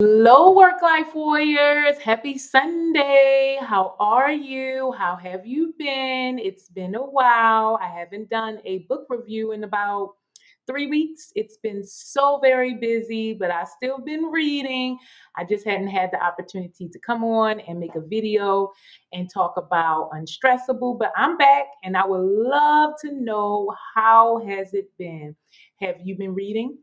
Hello, work life warriors. Happy Sunday. How are you? How have you been? It's been a while. I haven't done a book review in about 3 weeks. It's been so very busy, but I still been reading. I just hadn't had the opportunity to come on and make a video and talk about Unstressable, but I'm back and I would love to know, how has it been? Have you been reading?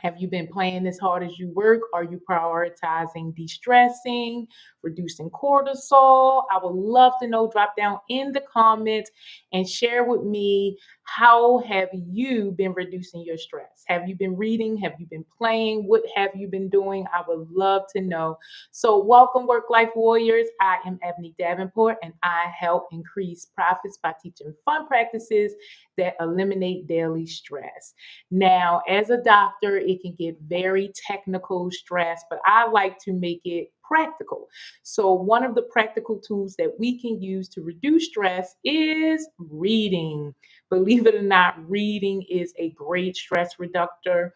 Have you been playing as hard as you work? Are you prioritizing de-stressing, reducing cortisol? I would love to know. Drop down in the comments and share with me, how have you been reducing your stress? Have you been reading? Have you been playing? What have you been doing? I would love to know. So welcome, Work Life Warriors. I am Ebony Davenport and I help increase profits by teaching fun practices that eliminate daily stress. Now, as a doctor, it can get very technical stress, but I like to make it practical. So, one of the practical tools that we can use to reduce stress is reading. Believe it or not, reading is a great stress reductor.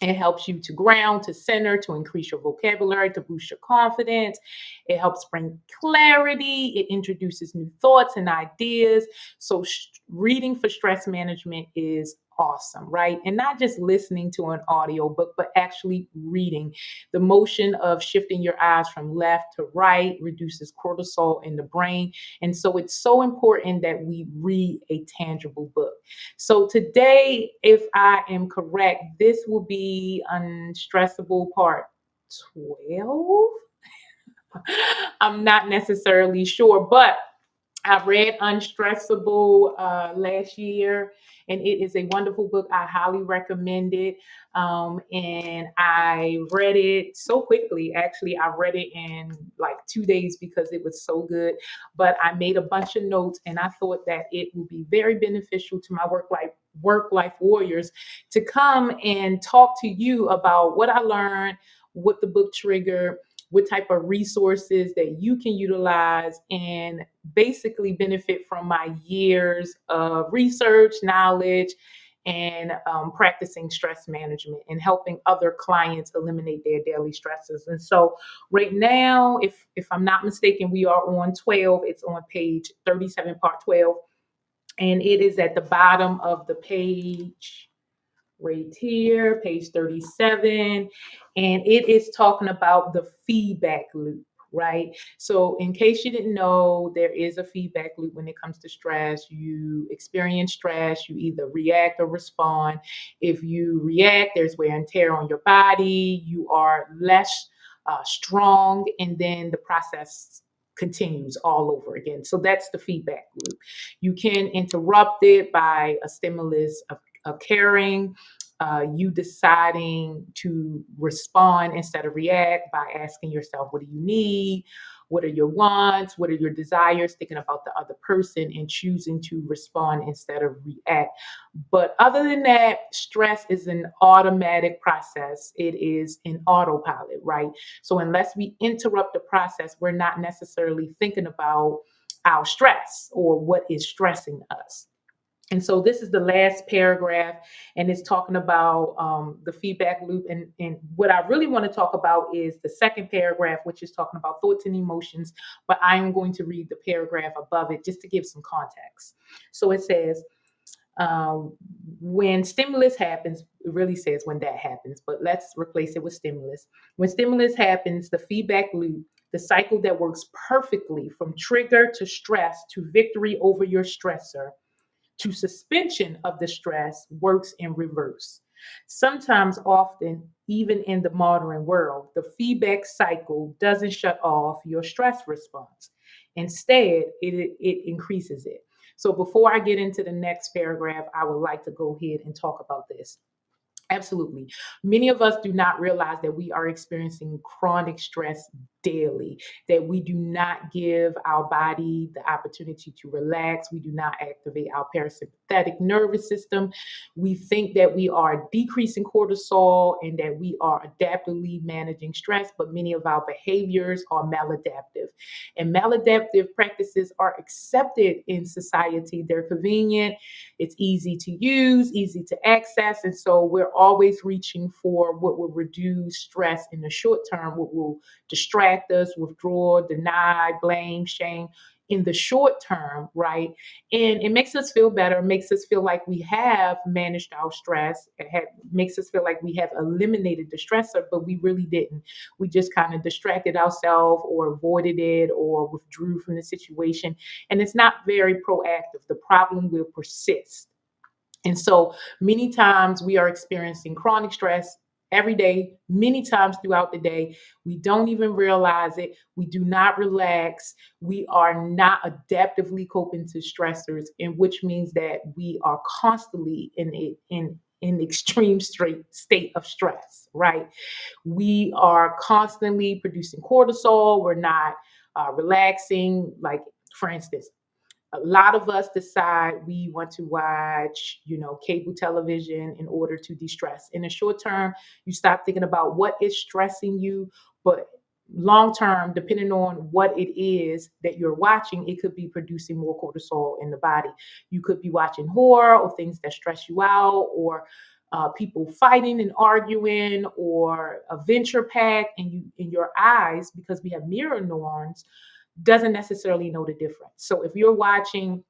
It helps you to ground, to center, to increase your vocabulary, to boost your confidence. It helps bring clarity. It introduces new thoughts and ideas. So, reading for stress management is awesome, right? And not just listening to an audio book, but actually reading. The motion of shifting your eyes from left to right reduces cortisol in the brain. And so, it's so important that we read a tangible book. So today, if I am correct, this will be Unstressable Part 12. I'm not necessarily sure, but I read Unstressable last year, and it is a wonderful book. I highly recommend it. And I read it so quickly. Actually, I read it in like 2 days because it was so good. But I made a bunch of notes, and I thought that it would be very beneficial to my work life warriors to come and talk to you about what I learned, what the book triggered, what type of resources that you can utilize, and basically benefit from my years of research, knowledge, and practicing stress management and helping other clients eliminate their daily stresses. And so, right now, if I'm not mistaken, we are on 12. It's on page 37, part 12, and it is at the bottom of the page right here, page 37, and it is talking about the feedback loop, right? So, in case you didn't know, there is a feedback loop when it comes to stress. You experience stress, you either react or respond. If you react, there's wear and tear on your body, you are less strong, and then the process continues all over again. So that's the feedback loop. You can interrupt it by a stimulus of caring, you deciding to respond instead of react by asking yourself, what do you need? What are your wants? What are your desires? Thinking about the other person and choosing to respond instead of react. But other than that, stress is an automatic process. It is an autopilot, right? So unless we interrupt the process, we're not necessarily thinking about our stress or what is stressing us. And so this is the last paragraph, and it's talking about the feedback loop. And what I really want to talk about is the second paragraph, which is talking about thoughts and emotions. But I am going to read the paragraph above it just to give some context. So it says, when stimulus happens, it really says when that happens, but let's replace it with stimulus. When stimulus happens, the feedback loop, the cycle that works perfectly from trigger to stress to victory over your stressor to suspension of the stress, works in reverse. Sometimes, often, even in the modern world, the feedback cycle doesn't shut off your stress response. Instead, it increases it. So, before I get into the next paragraph, I would like to go ahead and talk about this. Absolutely. Many of us do not realize that we are experiencing chronic stress daily, that we do not give our body the opportunity to relax. We do not activate our parasympathetic nervous system. We think that we are decreasing cortisol and that we are adaptively managing stress, but many of our behaviors are maladaptive. And maladaptive practices are accepted in society. They're convenient, it's easy to use, easy to access. And so we're always reaching for what will reduce stress in the short term, what will distract us, withdraw, deny, blame, shame in the short term, right? And it makes us feel better, makes us feel like we have managed our stress, makes us feel like we have eliminated the stressor, but we really didn't. We just kind of distracted ourselves or avoided it or withdrew from the situation. And it's not very proactive. The problem will persist. And so many times we are experiencing chronic stress every day, many times throughout the day. We don't even realize it. We do not relax. We are not adaptively coping to stressors, and which means that we are constantly in extreme state of stress, right? We are constantly producing cortisol. We're not relaxing. Like, for instance, a lot of us decide we want to watch, cable television in order to de-stress. In the short term, you stop thinking about what is stressing you, but long term, depending on what it is that you're watching, it could be producing more cortisol in the body. You could be watching horror or things that stress you out, or people fighting and arguing, or a venture pack, and you in your eyes, because we have mirror neurons, doesn't necessarily know the difference. So if you're watching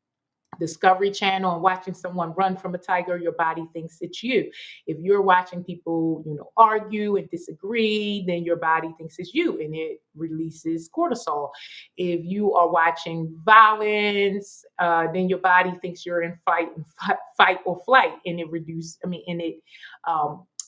Discovery Channel and watching someone run from a tiger, your body thinks it's you. If you're watching people, argue and disagree, then your body thinks it's you and it releases cortisol. If you are watching violence, then your body thinks you're in fight or flight, and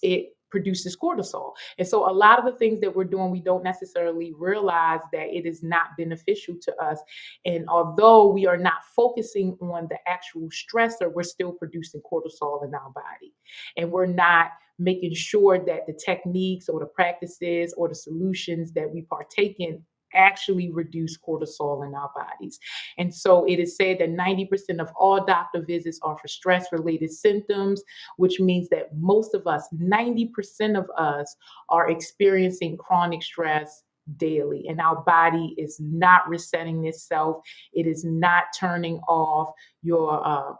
it produces cortisol. And so a lot of the things that we're doing, we don't necessarily realize that it is not beneficial to us. And although we are not focusing on the actual stressor, we're still producing cortisol in our body. And we're not making sure that the techniques or the practices or the solutions that we partake in actually reduce cortisol in our bodies. And so it is said that 90% of all doctor visits are for stress related symptoms, which means that most of us, 90% of us, are experiencing chronic stress daily, and our body is not resetting itself. It is not turning off your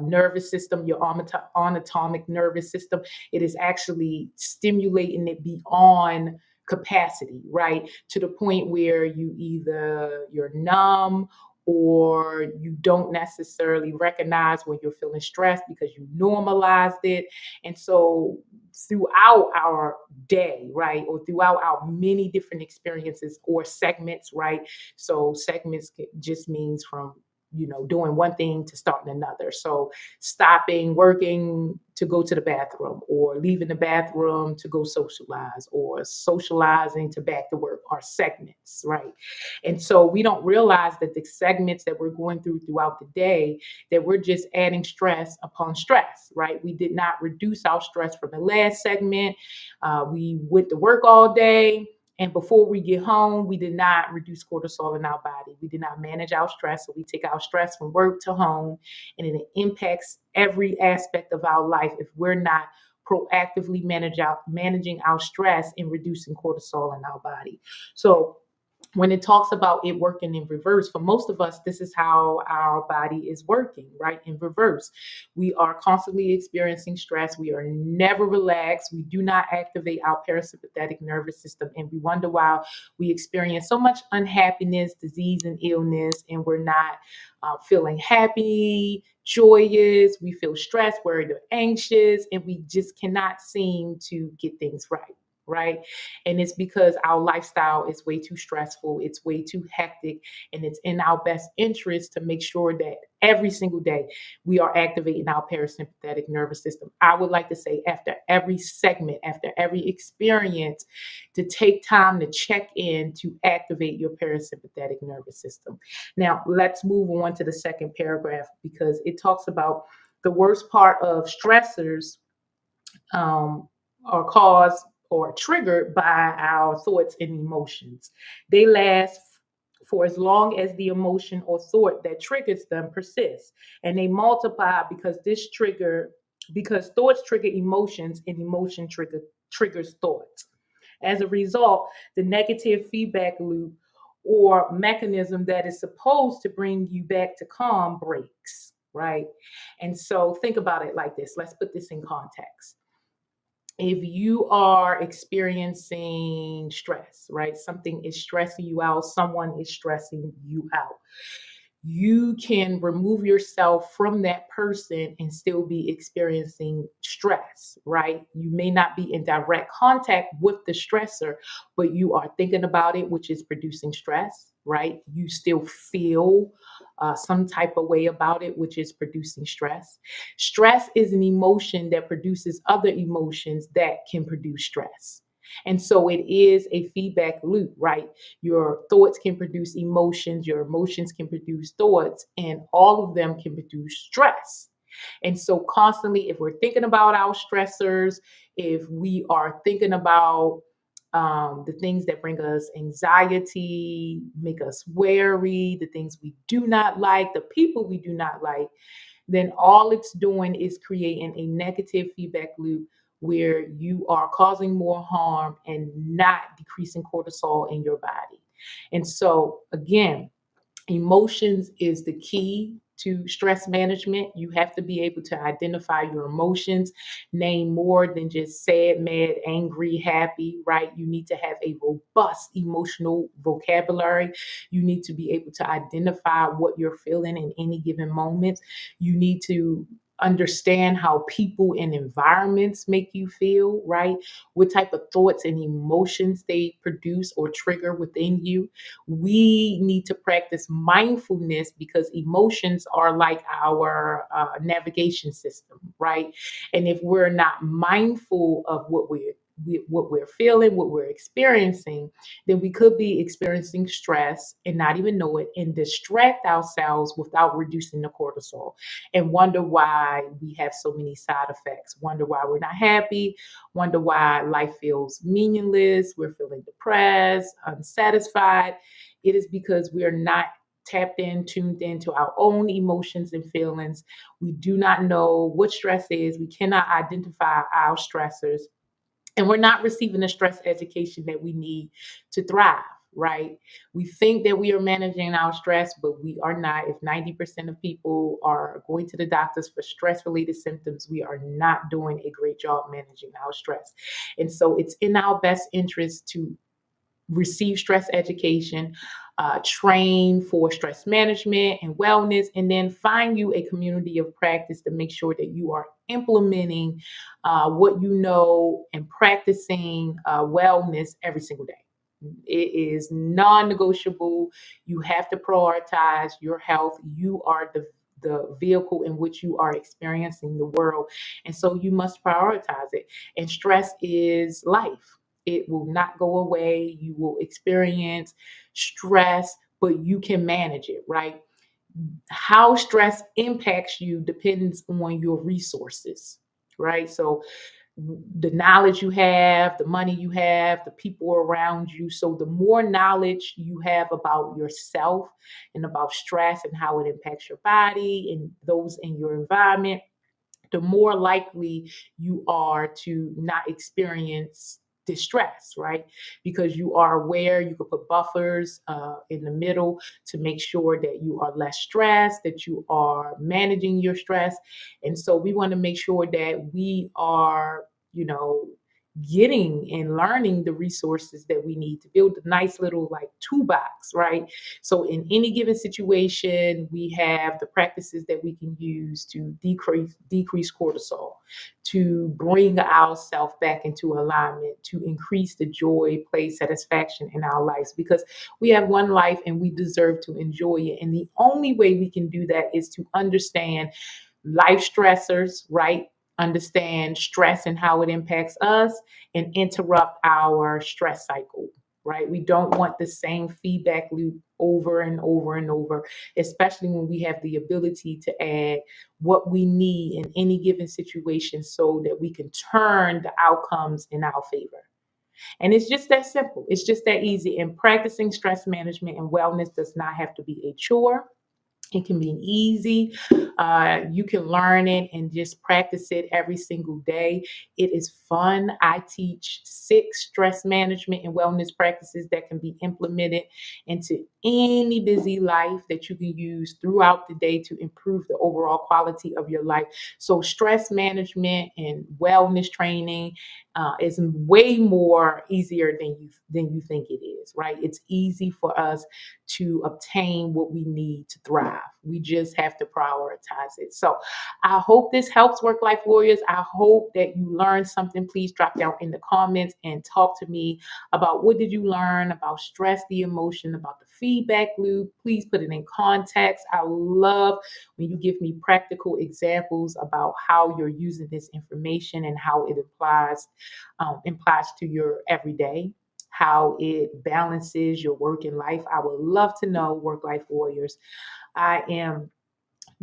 nervous system, your autonomic nervous system. It is actually stimulating it beyond capacity, right? To the point where you're numb, or you don't necessarily recognize when you're feeling stressed because you normalized it. And so throughout our day, right, or throughout our many different experiences or segments, right? So segments just means from doing one thing to starting another. So stopping working to go to the bathroom, or leaving the bathroom to go socialize, or socializing to back to work, are segments, right? And so we don't realize that the segments that we're going throughout the day, that we're just adding stress upon stress, right? We did not reduce our stress from the last segment. We went to work all day, and before we get home, we did not reduce cortisol in our body. We did not manage our stress. So we take our stress from work to home, and it impacts every aspect of our life if we're not proactively managing our stress and reducing cortisol in our body. So when it talks about it working in reverse, for most of us, this is how our body is working, right? In reverse. We are constantly experiencing stress. We are never relaxed. We do not activate our parasympathetic nervous system. And we wonder why we experience so much unhappiness, disease, and illness, and we're not feeling happy, joyous. We feel stressed, worried, or anxious, and we just cannot seem to get things right. Right. And it's because our lifestyle is way too stressful, it's way too hectic, and it's in our best interest to make sure that every single day we are activating our parasympathetic nervous system. I would like to say, after every segment, after every experience, to take time to check in to activate your parasympathetic nervous system. Now, let's move on to the second paragraph, because it talks about the worst part of stressors are caused or triggered by our thoughts and emotions. They last for as long as the emotion or thought that triggers them persists, and they multiply because thoughts trigger emotions, and triggers thoughts. As a result, the negative feedback loop or mechanism that is supposed to bring you back to calm breaks. right? And so think about it like this. Let's put this in context. If you are experiencing stress, right? Something is stressing you out, someone is stressing you out, you can remove yourself from that person and still be experiencing stress, right? You may not be in direct contact with the stressor, but you are thinking about it, which is producing stress, right? You still feel some type of way about it, which is producing stress. Stress is an emotion that produces other emotions that can produce stress. And so it is a feedback loop, right? Your thoughts can produce emotions, your emotions can produce thoughts, and all of them can produce stress. And so, constantly, if we're thinking about our stressors, if we are thinking about the things that bring us anxiety, make us wary, the things we do not like, the people we do not like, then all it's doing is creating a negative feedback loop where you are causing more harm and not decreasing cortisol in your body. And so, again, emotions is the key to stress management. You have to be able to identify your emotions, name more than just sad, mad, angry, happy, right? You need to have a robust emotional vocabulary. You need to be able to identify what you're feeling in any given moment. You need to understand how people and environments make you feel, right? What type of thoughts and emotions they produce or trigger within you. We need to practice mindfulness because emotions are like our navigation system, right? And if we're not mindful of what we're feeling, what we're experiencing, then we could be experiencing stress and not even know it and distract ourselves without reducing the cortisol and wonder why we have so many side effects, wonder why we're not happy, wonder why life feels meaningless, we're feeling depressed, unsatisfied. It is because we are not tapped in, tuned into our own emotions and feelings. We do not know what stress is. We cannot identify our stressors. And we're not receiving the stress education that we need to thrive, right? We think that we are managing our stress, but we are not. If 90% of people are going to the doctors for stress related symptoms, we are not doing a great job managing our stress. And so it's in our best interest to receive stress education, train for stress management and wellness, and then find you a community of practice to make sure that you are implementing what you know and practicing wellness every single day. It is non negotiable. You have to prioritize your health. You are the vehicle in which you are experiencing the world. And so you must prioritize it. And stress is life. It will not go away. You will experience stress, but you can manage it, right? How stress impacts you depends on your resources, right? So the knowledge you have, the money you have, the people around you. So the more knowledge you have about yourself and about stress and how it impacts your body and those in your environment, the more likely you are to not experience distress, right? Because you are aware, you can put buffers in the middle to make sure that you are less stressed, that you are managing your stress. And so we want to make sure that we are, you know, getting and learning the resources that we need to build a nice little like toolbox, right? So in any given situation, we have the practices that we can use to decrease cortisol, to bring ourselves back into alignment, to increase the joy, play, satisfaction in our lives because we have one life and we deserve to enjoy it. And the only way we can do that is to understand life stressors, right? Understand stress and how it impacts us and interrupt our stress cycle, right? We don't want the same feedback loop over and over and over, especially when we have the ability to add what we need in any given situation so that we can turn the outcomes in our favor. And it's just that simple. It's just that easy. And practicing stress management and wellness does not have to be a chore. It can be easy. You can learn it and just practice it every single day. It is fun. I teach 6 stress management and wellness practices that can be implemented into any busy life that you can use throughout the day to improve the overall quality of your life. So, stress management and wellness training is way more easier than you think it is. Right? It's easy for us to obtain what we need to thrive. We just have to prioritize it. So I hope this helps work life warriors. I hope that you learned something. Please drop down in the comments and talk to me about what did you learn about stress, the emotion, about the feedback loop. Please put it in context. I love when you give me practical examples about how you're using this information and how it applies to your everyday, how it balances your work and life. I would love to know, work life warriors. I am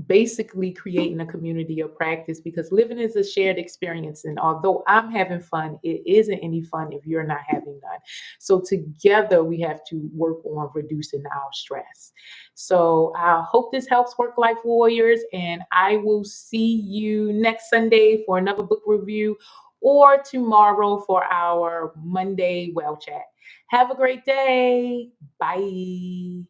basically creating a community of practice because living is a shared experience. And although I'm having fun, it isn't any fun if you're not having none. So together we have to work on reducing our stress. So I hope this helps, work life warriors. And I will see you next Sunday for another book review or tomorrow for our Monday well chat. Have a great day. Bye.